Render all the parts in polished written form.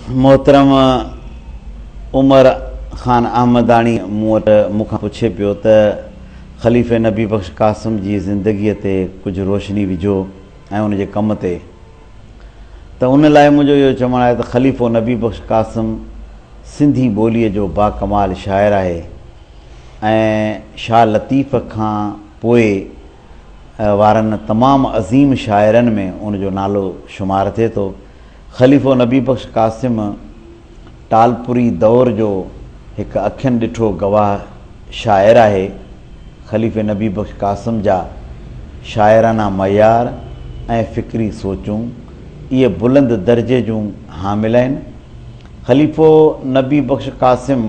मोहतरम उमर ख़ान अहमदानी मूंखां पुछे पियो त ख़लीफ़े नबी बख़्श क़ासिम जी ज़िंदगीअ ते कुझु रोशनी विझो ऐं उन जे कम ते। त उन लाइ मुंहिंजो इहो चवणु आहे त ख़लीफ़ो नबी बख़्श क़ासिम सिंधी ॿोलीअ जो बाकमाल शाइर आहे ऐं शाह लतीफ़ खां पोइ वारनि तमामु अज़ीम शाइरनि में उनजो नालो शुमारु थिए थो। ख़लीफ़ो नबी बख़्श क़ासिम टालपुरी दौर जो हिकु अखियुनि ॾिठो गवाह शाइर आहे। ख़लीफ़े नबी बख़्श क़ासिम जा शाइराना मयार ऐं फ़िक्री सोचूं इहे बुलंद दर्जे जूं हामिल आहिनि। ख़लीफ़ो नबी बख़्श क़ासिम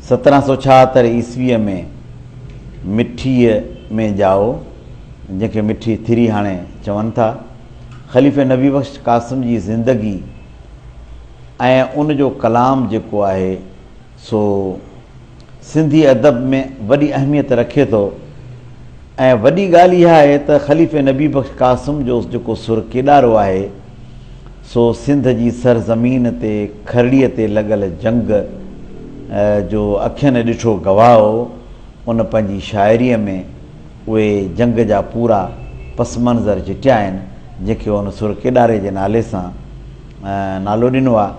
1776 ईस्वीअ में मिठीअ में ॼाओ, जंहिंखे मिठी थिरी हाणे चवनि था। ख़लीफ़े नबी बख़्श क़ासिम जी ज़िंदगी ऐं उन जो कलाम जेको आहे सो सिंधी अदब में वॾी अहमियत रखे थो। ऐं वॾी ॻाल्हि इहा आहे त ख़लीफ़े नबी बख़्श क़ासिम जो जेको सुर केॾारो आहे सो सिंध जी सरज़मीन ते खरड़ीअ ते लॻल जंग जो अखियुनि ॾिठो गवाह हो। उन पंहिंजी शाइरीअ में उहे जंग जा पूरा पस मंज़र चिटिया आहिनि, जंहिंखे उन सुर केॾारे जे नाले सां नालो ॾिनो आहे।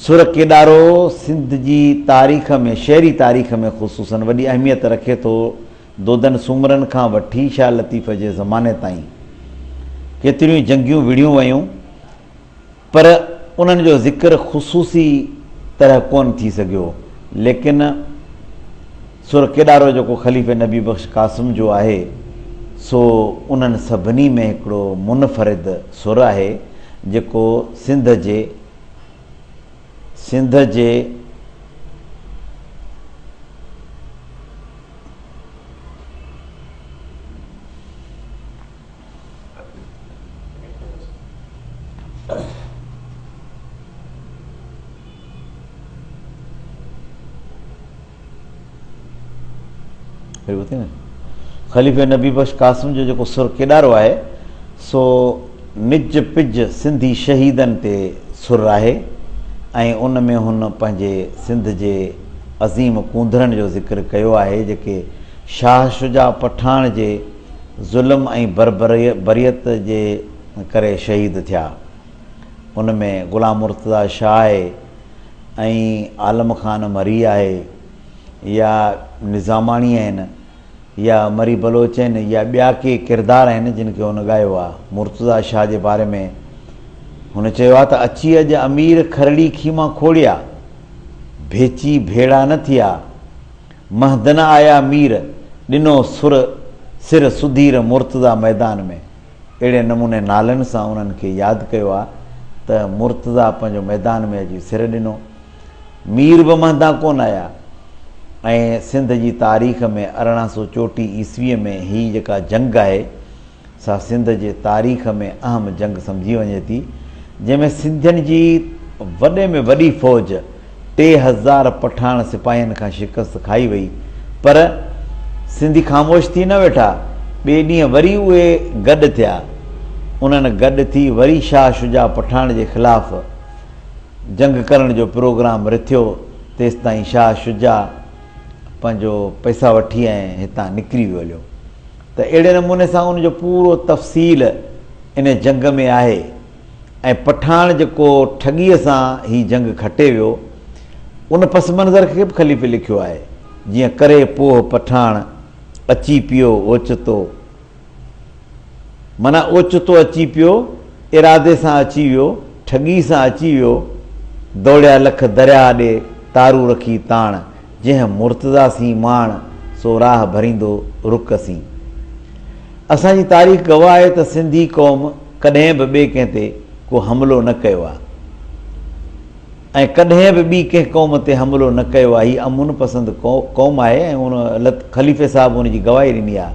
सुर केॾारो सिंध जी तारीख़ में, शहरी तारीख़ में ख़ुसूसन वॾी अहमियत रखे थो। दोदन सूमरनि खां वठी शाह लतीफ़ जे ज़माने ताईं केतिरियूं जंगियूं विड़ियूं वयूं, पर उन्हनि जो ज़िक्र ख़ुसूसी तरह कोन थी सघियो। लेकिन सुर केॾारो जेको ख़लीफ़े नबी बख़्श क़ासिम जो आहे सो उन्हनि सभिनी में हिकिड़ो मुनफ़रिद सुर आहे जेको सिंध जे ख़लीफ़े नबी बख़्श क़ासिम जो जेको सुर केॾारो आहे सो निज पिज सिंधी शहीदनि ते सुर आहे ऐं उन में हुन पंहिंजे सिंध जे अज़ीम कूंदरनि जो ज़िक्र कयो आहे जेके शाह शुजा पठान जे ज़ुल्म ऐं बरबरियत जे करे शहीद थिया। उन में ग़ुलाम मुर्तज़ा शाह आहे ऐं आलम ख़ान मरी आहे या निज़ामाणी आहिनि या मरी बलोच आहिनि या ॿिया के किरदार आहिनि जिन खे हुन ॻायो आहे। मुर्तज़ा शाह जे बारे में हुन चयो आहे त अची अॼु अमीर खरड़ी खीमा खोड़िया, भेची भेड़ा न थिया, महदन आया मीर ॾिनो सिर सुधीर मुर्तज़ा मैदान में। अहिड़े नमूने नालनि सां उन्हनि खे यादि कयो आहे त मुर्तज़ा पंहिंजो मैदान में अची सिर ॾिनो। मीर बि महदा कोन आया। ऐं सिंध जी तारीख़ में 1834 ईस्वीअ में हीअ जेका जंग आहे सा सिंध जे तारीख़ में अहम जंग सम्झी वञे थी, जंहिंमें सिंधियुनि जी वॾे में वॾी फ़ौज 3000 पठान सिपाहियुनि खां शिकस्त खाई वई। पर सिंधी ख़ामोश थी न वेठा। ॿिए ॾींहुं वरी उहे गॾु थिया। उन्हनि गॾु थी वरी शाह शुजा पठान जे ख़िलाफ़ जंग करण जो प्रोग्राम रिथियो। तेसिताईं शाह शुजा पंहिंजो पैसा वठी ऐं हितां निकिरी वियो। त अहिड़े नमूने सां उनजो पूरो तफ़सील इन जंग में आहे। ऐं पठान जेको ठॻीअ सां ही जंग खटे वियो उन पस मंज़र खे बि ख़लीफ़े लिखियो आहे। जीअं करे पोइ पठान अची पियो ओचितो, माना ओचितो अची पियो, इरादे सां अची वियो, ठॻी सां अची वियो, दौड़िया लख दरिया ॾे तारू रखी ताण, जंहिं मुर्तज़ा सी माण सो राह भरींदो रुक सी। असांजी तारीख़ गवाह आहे त सिंधी क़ौम कॾहिं बि ॿिए कंहिं ते को हमिलो न कयो आहे ऐं कॾहिं बि ॿी कंहिं क़ौम ते हमिलो न कयो आहे। हीअ अमुन पसंदि क़ौम आहे ऐं उन ख़लीफ़े साहिबु उनजी गवाही ॾिनी आहे।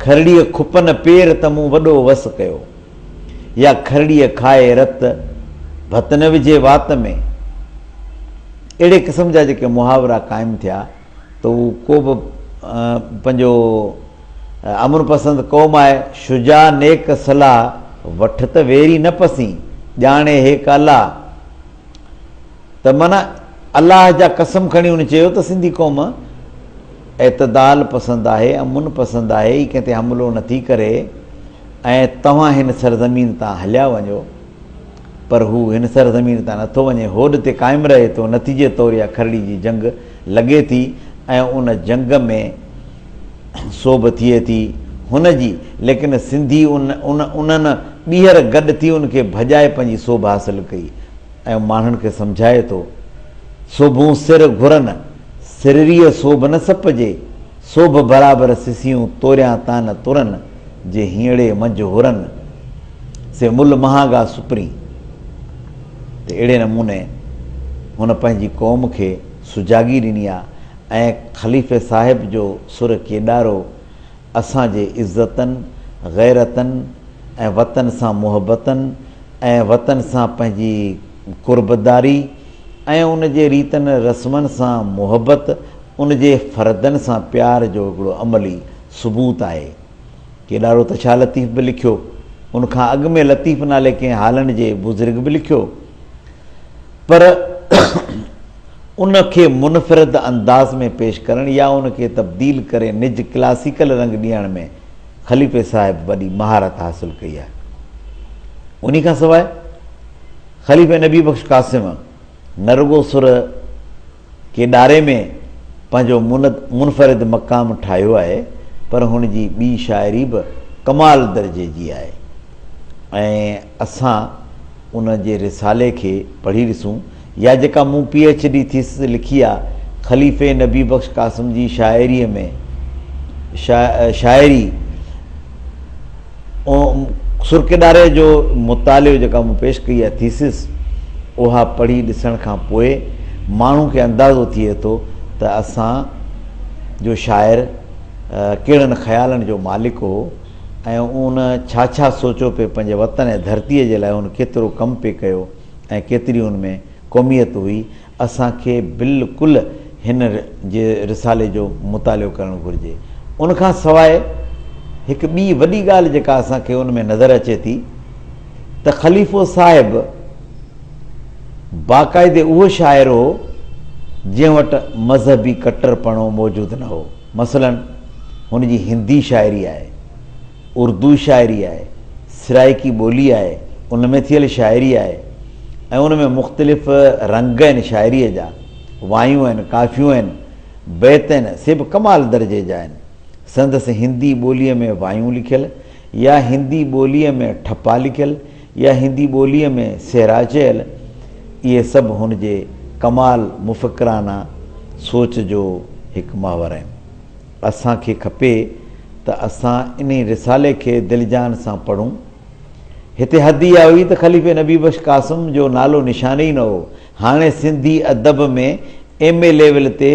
खरड़ीअ खुपन पेर त मूं वॾो वस कयो, या खरड़ीअ खाए रत भत न विझे वात में। अहिड़े क़िस्म जा जेके मुहावरा क़ाइमु थिया त उहो को बि पंहिंजो अमुन पसंदि क़ौम आहे। शुजा नेक सलाह वठ त वेरी न पसी, ॼाणे हे काला त माना अलाह जा कसम खणी उन चयो त सिंधी क़ौम एतदाल पसंदि आहे, अमुन पसंदि आहे, ही कंहिं ते हमिलो नथी करे ऐं तव्हां हिन सरज़मीन तां हलिया वञो। पर हू हिन सरज़मीन तां नथो वञे, होॾ ते क़ाइमु रहे थो। नतीजे तौरु इहा खरड़ी जी जंग लॻे थी ऐं उन जंग में सोभ थिए थी हुनजी, लेकिन सिंधी उन्हनि ॿीहर गॾु थी उनखे भॼाए पंहिंजी सोभ हासिलु कई ऐं माण्हुनि खे सम्झाए थो सोभूं सिर घुरनि, सिररीअ सोभ न सपजे, सोभ बराबरि सिसियूं तोरियां तान तुरनि, जे हीअड़े मंझि हुरनि से मुल महागा सुपरी। त अहिड़े नमूने हुन पंहिंजी क़ौम खे सुजागी ॾिनी आहे ऐं ख़लीफ़े साहिब जो सुर केॾारो असांजे इज़तनि ग़ैरतनि ऐं वतन सां मुहबतनि ऐं वतन सां पंहिंजी कुर्बदारी ऐं उन जे रीतनि रस्मनि सां मुहबत, उन जे फ़र्दनि सां प्यार जो हिकिड़ो अमली सबूत आहे। केॾारो त छा लतीफ़ बि लिखियो, उनखां अॻु में लतीफ़ नाले कंहिं हालनि जे बुज़ुर्ग बि लिखियो, पर उनखे मुनफ़िरद अंदाज़ में पेश करणु या उनखे तब्दील करे निज क्लासिकल रंग ॾियण में ख़लीफ़े साहिब वॾी महारत हासिलु कई आहे। उन खां सवाइ ख़लीफ़े नबी बख़्श क़ासिम न रुॻो सुर केॾारे में पंहिंजो मुनफ़रिद मक़ाम ठाहियो आहे, पर हुनजी ॿी शाइरी बि कमाल दर्जे जी आहे। ऐं असां उन जे रिसाले खे पढ़ी ॾिसूं या जेका मूं PhD थीसिस लिखी आहे ख़लीफ़े नबी बख़्श क़ासिम जी शाइरीअ में शाइरी सुरकेॾारे जो मुतालियो जेका मूं पेश कई आहे थीसिस, उहा पढ़ी ॾिसण खां पोइ माण्हू खे अंदाज़ो थिए थो त असां जो शाइर कहिड़नि ख़्यालनि जो मालिक हो ऐं उन छा छा सोचियो पिए पंहिंजे वतन ऐं धरतीअ जे लाइ, उन केतिरो कमु पिए कयो ऐं केतिरी उन में क़ौमियत हुई। असांखे बिल्कुलु हिन जे रिसाले जो मुतालियो करणु घुरिजे। उनखां सवाइ हिकु ॿी वॾी ॻाल्हि जेका असांखे उन में नज़र अचे थी त ख़लीफ़ो साहिबु बाक़ाइदे उहो शाइर हो जंहिं वटि मज़हबी कटरपणो मौजूदु न हो। मसलन हुनजी हिंदी शाइरी आहे, उर्दू शाइरी आहे, सिराइकी ॿोली आहे, उन में थियल शाइरी आहे ऐं उन में मुख़्तलिफ़ रंग आहिनि शाइरीअ जा, वायूं आहिनि, काफ़ियूं आहिनि, बैत आहिनि, से बि कमाल दर्जे जा आहिनि। संदसि हिंदी ॿोलीअ में वायूं लिखियल या हिंदी ॿोलीअ में ठपा लिखियल या हिंदी ॿोलीअ में सेरा चयल, इहे सभु हुनजे कमाल मुफ़क़राना सोच जो हिकु मावर आहिनि। असांखे खपे त असां इन रिसाले खे दिलजान सां पढ़ूं। हिते हद इहा हुई त ख़लीफ़े नबी बख़्श क़ासिम जो नालो निशान ई न हो। हाणे सिंधी अदब में MA लेवल ते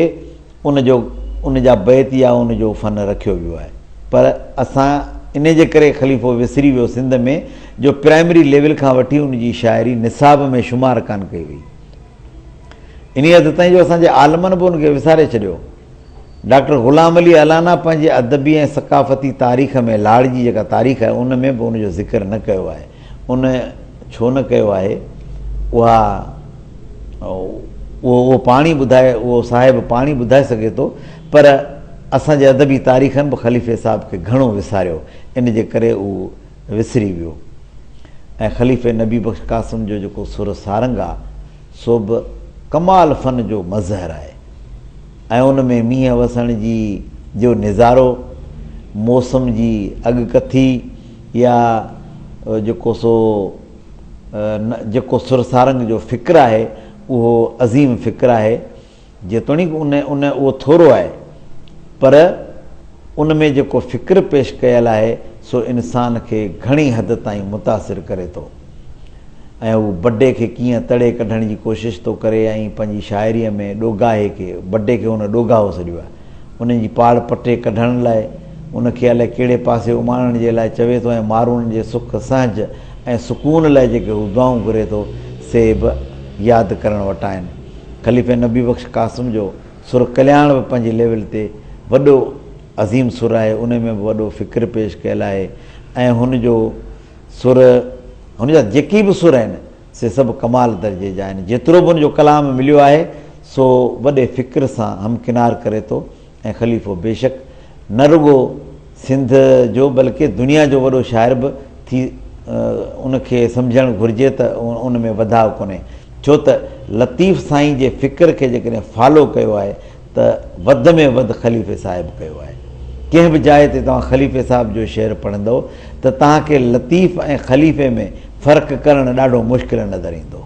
उन जा बैत या उन जो फ़न रखियो वियो आहे, पर असां इन जे करे ख़लीफ़ो विसरी वियो सिंध में जो प्राइमरी लेवल खां वठी उनजी शाइरी निसाब में शुमार कान कई हुई। इन हद ताईं जो असांजे आलमनि बि उनखे विसारे छॾियो। डॉक्टर ग़ुलाम अली अलाना पंहिंजे अदबी ऐं सक़ाफ़ती तारीख़ में लाड़ जी जेका तारीख़ आहे उन में बि उनजो ज़िक्र न कयो आहे। उन छो न कयो आहे, उहो पाणी ॿुधाए, उहो साहिबु पाणी ॿुधाए सघे थो, पर असांजे अदबी तारीख़नि बि ख़लीफ़े साहिब खे घणो विसारियो, इन जे करे उहो विसरी वियो। ऐं ख़लीफ़े नबी बख़्श क़ासिम जो जेको सुर सारंग आहे सो बि कमाल फ़न जो मज़हर आहे ऐं उन में मींहं वसण जी जो नज़ारो, मौसम जी अॻकथी या जेको सुर सारंग जो फ़िक्र आहे उहो अज़ीम फ़िक्र आहे। जेतोणीकि उहो थोरो आहे, पर उन में जेको फ़िक्र पेश कयल आहे सो इंसान खे घणी हद ताईं मुतासिर करे थो ऐं उहो बडे खे कीअं तड़े कढण जी कोशिशि थो करे ऐं पंहिंजी शाइरीअ में ॾोगाहे खे बडे खे हुन ॾोगाहो सॼो आहे। उन जी पाड़ पटे कढण लाइ उनखे अलाए कहिड़े पासे उमाणण जे लाइ चवे थो ऐं माण्हुनि जे सुख सहज ऐं सुकून लाइ जेके हू दुआऊं घुरे थो से बि यादि करण वटा आहिनि। ख़लीफ़े नबी बख़्श क़ासिम जो सुर कल्याण बि पंहिंजे लेवल ते वॾो अज़ीम सुर आहे, उन में बि वॾो फ़िक्र पेश कयल आहे ऐं हुनजो सुर, हुनजा जेके बि सुर आहिनि से सभु कमाल दर्जे जा आहिनि। जेतिरो बि उनजो कलाम मिलियो आहे सो वॾे फ़िक्र सां हमकिनार करे थो। ऐं ख़लीफ़ो बेशक न रुॻो सिंध जो बल्कि दुनिया जो वॾो शाइर बि थी उनखे सम्झणु घुरिजे त उन में वधाउ कोन्हे। छो त लतीफ़ साईं जे फ़िक्र खे जेकॾहिं फॉलो कयो आहे त वधि में वधि ख़लीफ़े साहिबु कयो आहे। कंहिं बि जाइ ते तव्हां ख़लीफ़े साहिब जो शेर पढ़ंदव त तव्हांखे लतीफ़ ऐं ख़लीफ़े में फ़र्क़ु करणु ॾाढो मुश्किल नज़र ईंदो।